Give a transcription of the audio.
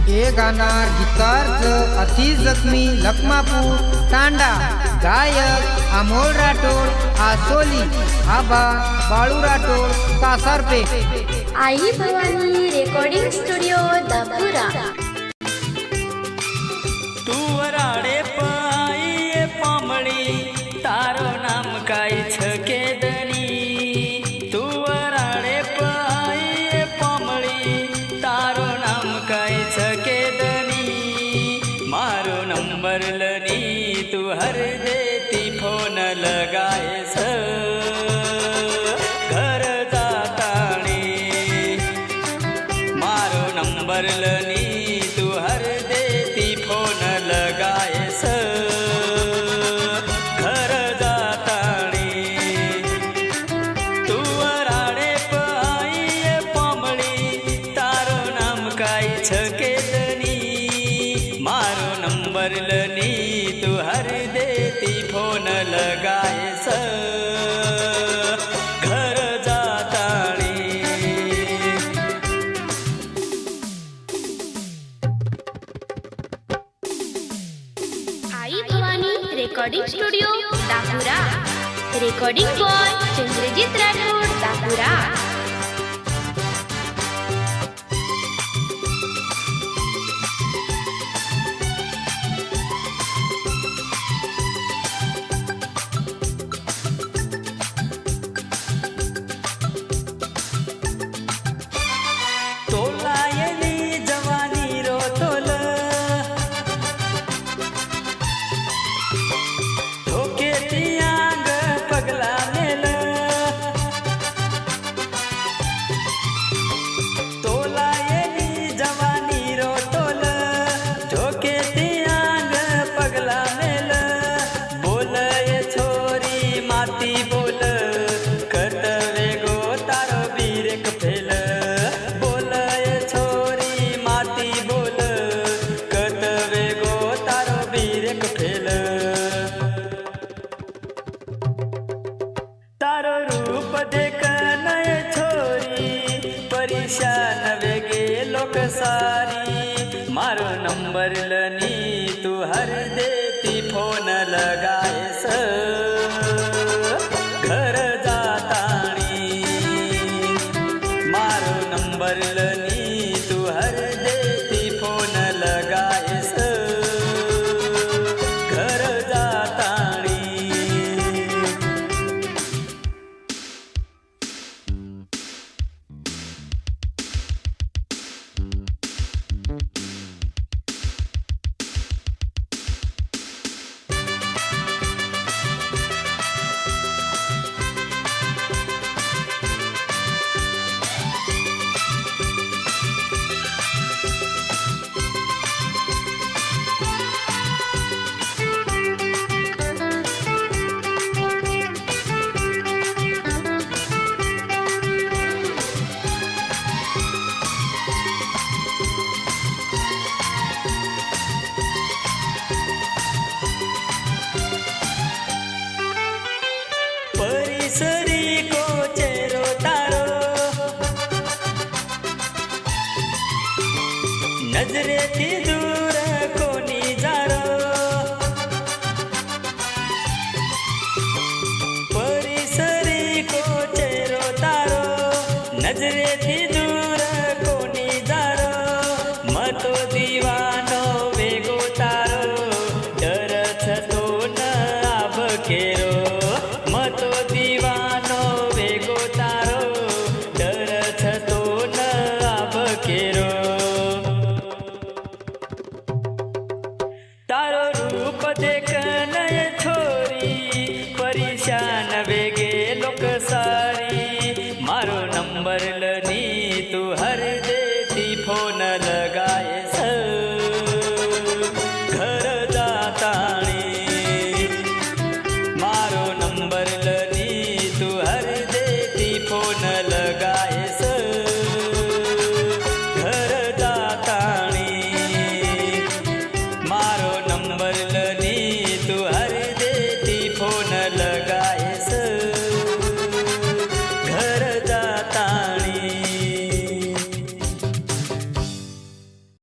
ए गाणार गीतकार अति जखमी लखमापूर तांडा गायक अमोल राठोड आसोली आबा बाळू राठोड कासारपेठ। आई भवानी रेकॉर्डिंग स्टुडिओ दापुरा। तू वराडे पाई पामळी तारो नाम काय छके दनी। तू वराडे पाई पामळी तारो नाम काय छके दनी। मारो नंबर लनी तू हर देती फोन लगाए स घर जाताणी। मारो नंबर लनी तू हर देती फोन लगाए स घर जाताणी। तू वराडे पाई पामळी तारो नाम काय छके दनी। मारो नंबर लनी तू हर देती फोन लगाए स घर जाताणी। आई भवानी रेकॉर्डिंग स्टुडिओ दापुरा। रेकॉर्डिंग बॉय चंद्रजीत राठोड दापुरा। तोलायली जवानी रो तोल धोके तियांग पगला मेल। तोलायली जवानी रो तोल धोके तियांग पगला मेल। बोल ये छोरी माती बोल कर्तव्य गो तारो बीरेक फेल। बोल ये छोरी माती बोल कर्तव्य गो तारो बीरेक फेल। तारो रूप देख नय छोरी परेशान वेगे लोक सारी।